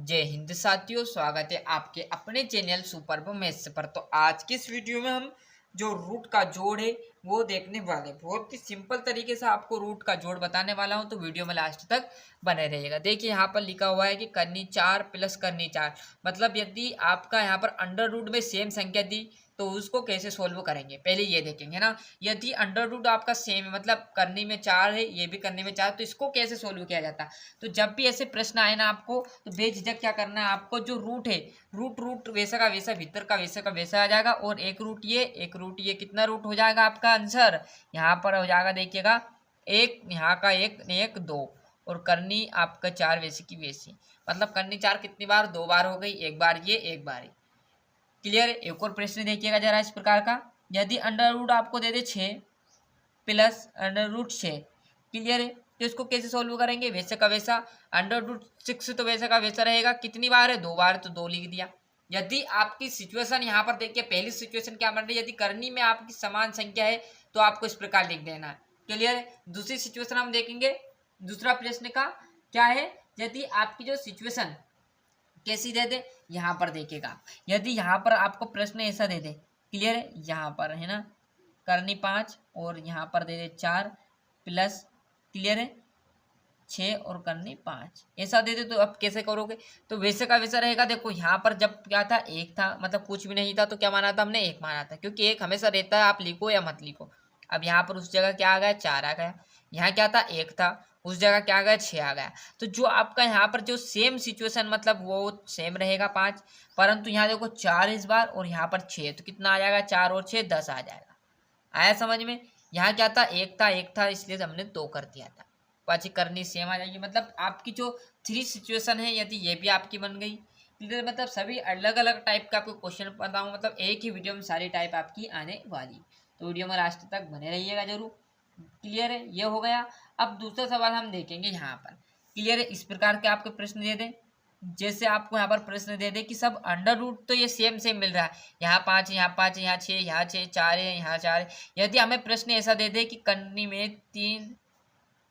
जय हिंद साथियों, स्वागत है आपके अपने चैनल सुपर मैथ्स पर। तो आज की इस वीडियो में हम जो रूट का जोड़ है वो देखने वाले। बहुत ही सिंपल तरीके से आपको रूट का जोड़ बताने वाला हूं, तो वीडियो में लास्ट तक बने रहिएगा। देखिए यहाँ पर लिखा हुआ है कि करनी 4 प्लस करनी 4, मतलब यदि आपका यहाँ पर अंडर रूट में सेम संख्या दी तो उसको कैसे सोल्व करेंगे, पहले ये देखेंगे ना। यदि अंडर रूट आपका सेम है, मतलब करनी में 4 है, ये भी करनी में 4, तो इसको कैसे सोल्व किया जाता है। तो जब भी ऐसे प्रश्न आए ना आपको, तो बेझिझक क्या करना है आपको, जो रूट है रूट रूट वैसा का वैसा, भीतर का वैसा आ जाएगा। और एक रूट ये कितना रूट हो जाएगा आपका आंसर यहाँ पर हो जाएगा। देखिएगा एक यहाँ का एक 2 और करनी आपका 4 वैसी की वैसी, मतलब करनी 4 कितनी बार, 2 बार हो गई, एक बार ये एक बार ये। क्लियर। एक और प्रश्न देखिएगा जरा इस प्रकार का, यदि अंडर रूट आपको दे दे 6 प्लस अंडर रूट 6, क्लियर है, तो इसको कैसे सोल्व करेंगे, वैसे का वैसा। अंडर रूट 6 तो वैसे का वैसा रहेगा, कितनी बार है, 2 बार, तो 2 लिख दिया। यदि आपकी सिचुएशन यहाँ पर देखिए, पहली सिचुएशन क्या बन रही है, यदि करनी में आपकी समान संख्या है तो आपको इस प्रकार लिख देना है। क्लियर है। दूसरी सिचुएशन हम देखेंगे, दूसरा प्रश्न का क्या है, यदि आपकी जो सिचुएशन कैसी दे दे, यहाँ पर देखिएगा, यदि यहाँ पर आपको प्रश्न ऐसा दे दे, क्लियर है, यहाँ पर है ना करनी 5 और यहाँ पर दे दे 4 प्लस, क्लियर है, 6 और करनी 5, ऐसा दे दे तो अब कैसे करोगे, तो वैसे का वैसा रहेगा। देखो यहाँ पर जब क्या था, एक था, मतलब कुछ भी नहीं था, तो क्या माना था हमने, एक माना था, क्योंकि एक हमेशा रहता है, आप लिखो या मत लिखो। अब यहाँ पर उस जगह क्या आ गया, 4 आ गया। यहाँ क्या था, एक था, उस जगह क्या आ गया, 6 आ गया। तो जो आपका यहाँ पर जो सेम सिचुएशन, मतलब वो सेम रहेगा 5, परंतु यहाँ देखो 4 इस बार और यहाँ पर 6, तो कितना आ जाएगा, 4 और 6 10 आ जाएगा। आया समझ में। यहाँ क्या था, एक था, इसलिए हमने 2 कर दिया था। पाची करनी सेम आ जाएगी, मतलब आपकी जो 3 सिचुएशन है, यदि ये भी आपकी बन गई, क्लियर, मतलब सभी अलग अलग टाइप का आपको क्वेश्चन बताऊँ, मतलब एक ही वीडियो में सारी टाइप आपकी आने वाली। तो वीडियो में लास्ट तक बने रहिएगा जरूर। क्लियर है, ये हो गया। अब दूसरा सवाल हम देखेंगे यहाँ पर। क्लियर है, इस प्रकार के आपके प्रश्न दे दें, जैसे आपको यहाँ पर प्रश्न दे दे कि सब अंडर रूट तो ये सेम सेम मिल रहा है, यहाँ 5, यहाँ 5, यहाँ 6, यहाँ 6, 4 है, यहाँ 4 है। यदि हमें प्रश्न ऐसा दे दे कि करनी में 3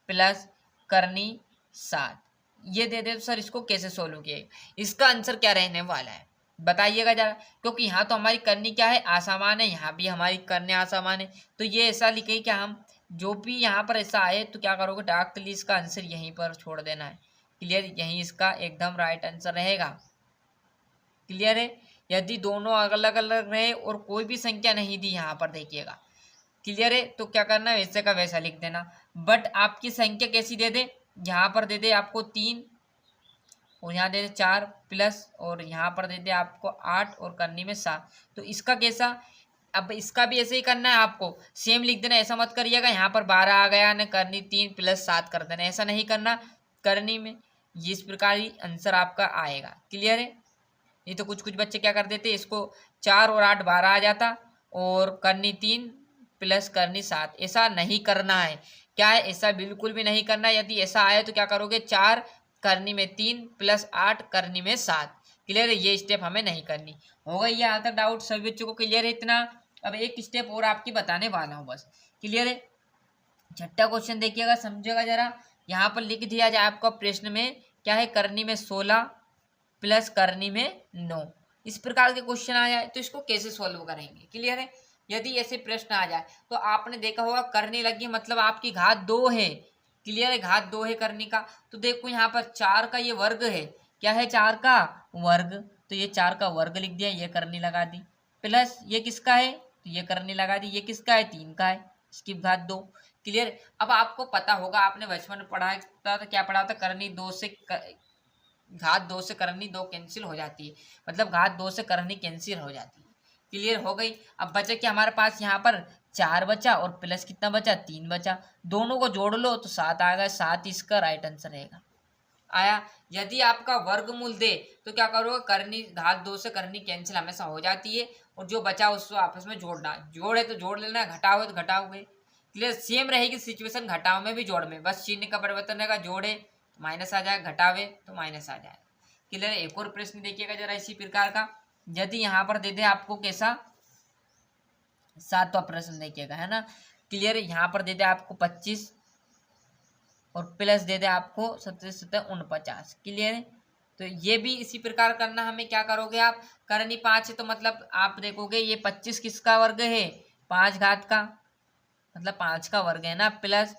प्लस करनी 7, ये दे दे, तो सर इसको कैसे सोल्व किए, इसका आंसर क्या रहने वाला है बताइएगा जरा। क्योंकि यहाँ तो हमारी करनी क्या है, आसामान है, यहाँ भी हमारी करने आसामान है, तो ये ऐसा लिखे कि हम जो भी यहाँ पर ऐसा आए तो क्या करोगे, डायरेक्टली इसका आंसर यहीं पर छोड़ देना है। क्लियर, यहीं इसका एकदम राइट आंसर रहेगा। क्लियर है। यदि दोनों अलग अलग रहे और कोई भी संख्या नहीं दी यहाँ पर देखिएगा, क्लियर है, तो क्या करना है, वैसे का वैसा लिख देना। बट आपकी संख्या कैसी दे दे, यहाँ पर दे दे आपको 3 और यहाँ दे दे 4 प्लस, और यहाँ पर दे दे आपको 8 और करनी में 7, तो इसका कैसा, अब इसका भी ऐसे ही करना है, आपको सेम लिख देना। ऐसा मत करिएगा यहाँ पर 12 आ गया ना, करनी 3 प्लस 7 कर देना, ऐसा नहीं करना। करनी में इस प्रकार ही आंसर आपका आएगा। क्लियर है। नहीं तो कुछ कुछ बच्चे क्या कर देते, इसको 4 और 8 12 आ जाता, और करनी 3 प्लस करनी 7, ऐसा नहीं करना है। क्या है, ऐसा बिल्कुल भी नहीं करना है। यदि ऐसा आए तो क्या करोगे, 4 करनी में 3 प्लस 8 करनी में 7। क्लियर है, ये स्टेप हमें नहीं करनी। हो गई यहाँ तक डाउट सभी बच्चों को क्लियर है इतना। अब एक स्टेप और आपकी बताने वाला हूँ बस। क्लियर है। छठा क्वेश्चन देखिएगा, समझिएगा जरा। यहाँ पर लिख दिया जाए आपका प्रश्न में क्या है, करनी में 16 प्लस करनी में 9, इस प्रकार के क्वेश्चन आ जाए तो इसको कैसे सॉल्व करेंगे। क्लियर है। यदि ऐसे प्रश्न आ जाए तो आपने देखा होगा करने लगी, मतलब आपकी घात 2 है। क्लियर है, घात 2 है करनी का, तो देखो यहाँ पर 4 का ये वर्ग है, क्या है, 4 का वर्ग, तो ये 4 का वर्ग लिख दिया, ये करनी लगा दी, प्लस ये किसका है, तो ये करनी लगा दी, ये किसका है, 3 का है, इसकी घात 2। क्लियर। अब आपको पता होगा, आपने बचपन में पढ़ा था, क्या पढ़ा था, करनी 2 से घात 2 से करनी 2 कैंसिल हो जाती है, मतलब घात 2 से करनी कैंसिल हो जाती है। क्लियर हो गई। अब बचा कि हमारे पास यहाँ पर 4 बचा और प्लस कितना बचा, 3 बचा, दोनों को जोड़ लो तो 7 आ गया, 7 इसका राइट आंसर रहेगा। आया। यदि आपका वर्गमूल दे तो क्या करोगे, करनी घात 2 से करनी कैंसिल हमेशा हो जाती है, और जो बचा उसको आपस में जोड़ना, जोड़े तो जोड़ लेना, घटाओ तो घटाओगे। क्लियर, सेम रहेगी सिचुएशन, घटाव में भी जोड़ में, बस चिन्ह का परिवर्तन रहेगा, जोड़े तो माइनस आ जाएगा, घटावे तो माइनस आ जाएगा। क्लियर। एक और प्रश्न देखिएगा जरा इसी प्रकार का, यदि यहाँ पर दे दे आपको कैसा, 7वां प्रश्न देखिएगा, है ना। क्लियर। यहाँ पर दे दे आपको 25 और प्लस दे दे आपको 17 49। क्लियर है, तो ये भी इसी प्रकार करना। हमें क्या करोगे आप, करनी 5 है तो मतलब आप देखोगे ये 25 किसका वर्ग है, 5 घात का, मतलब 5 का वर्ग है ना, प्लस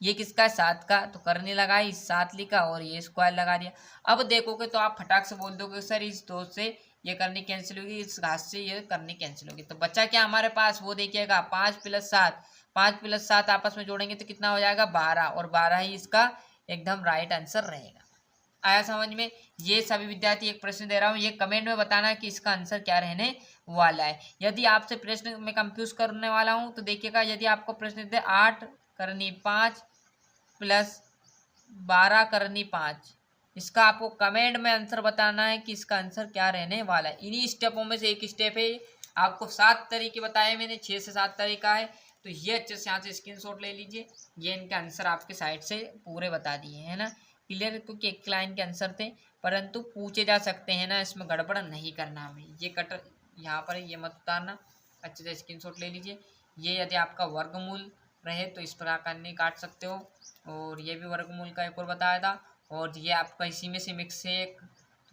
ये किसका है, 7 का, तो करनी लगाई 7 लिखा और ये स्क्वायर लगा दिया। अब देखोगे तो आप फटाक से बोल दोगे सर इस 2 से ये करनी कैंसिल होगी, इस घात से ये करनी कैंसिल होगी। तो बच्चा क्या हमारे पास, वो देखिएगा 5 + 7, 5 + 7 आपस में जोड़ेंगे तो कितना हो जाएगा, 12, और 12 ही इसका एकदम राइट आंसर रहेगा। आया समझ में। ये सभी विद्यार्थी एक प्रश्न दे रहा हूँ, ये कमेंट में बताना कि इसका आंसर क्या रहने वाला है। यदि आपसे प्रश्न में कंफ्यूज करने वाला हूँ तो देखिएगा, यदि आपको प्रश्न दे 8 करनी 5 + 12 करनी 5, इसका आपको कमेंट में आंसर बताना है कि इसका आंसर क्या रहने वाला है। इन्हीं स्टेपों में से एक स्टेप है, आपको 7 तरीके बताए मैंने, 6 से 7 तरीका है। तो ये अच्छे से यहाँ से स्क्रीनशॉट ले लीजिए, ये इनके आंसर आपके साइड से पूरे बता दिए है ना, क्लियर। क्योंकि एक लाइन के आंसर थे परंतु पूछे जा सकते हैं ना, इसमें गड़बड़ नहीं करना हमें। ये कटर यहाँ पर ये मत उतारना, अच्छे से स्क्रीनशॉट ले लीजिए। ये यदि आपका वर्गमूल रहे तो इस प्रकार करने काट सकते हो, और ये भी वर्गमूल का एक और बताया था, और ये आपका इसी में से मिक्स है एक।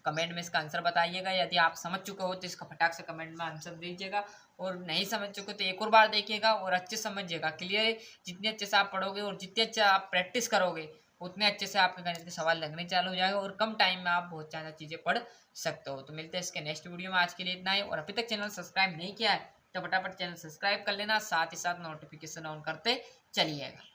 कमेंट में इसका आंसर बताइएगा। यदि आप समझ चुके हो तो इसका फटाक से कमेंट में आंसर दीजिएगा, और नहीं समझ चुके तो एक और बार देखिएगा और अच्छे समझिएगा, क्लियर है। जितने अच्छे से आप पढ़ोगे और जितने अच्छे आप प्रैक्टिस करोगे उतने अच्छे से आपके गणित के सवाल लगने चालू हो जाएगा, और कम टाइम में आप बहुत ज़्यादा चीज़ें पढ़ सकते हो। तो मिलते हैं इसके नेक्स्ट वीडियो में। आज के लिए इतना ही, और अभी तक चैनल सब्सक्राइब नहीं किया है तो फटाफट चैनल सब्सक्राइब कर लेना, साथ ही साथ नोटिफिकेशन ऑन करते चलिएगा।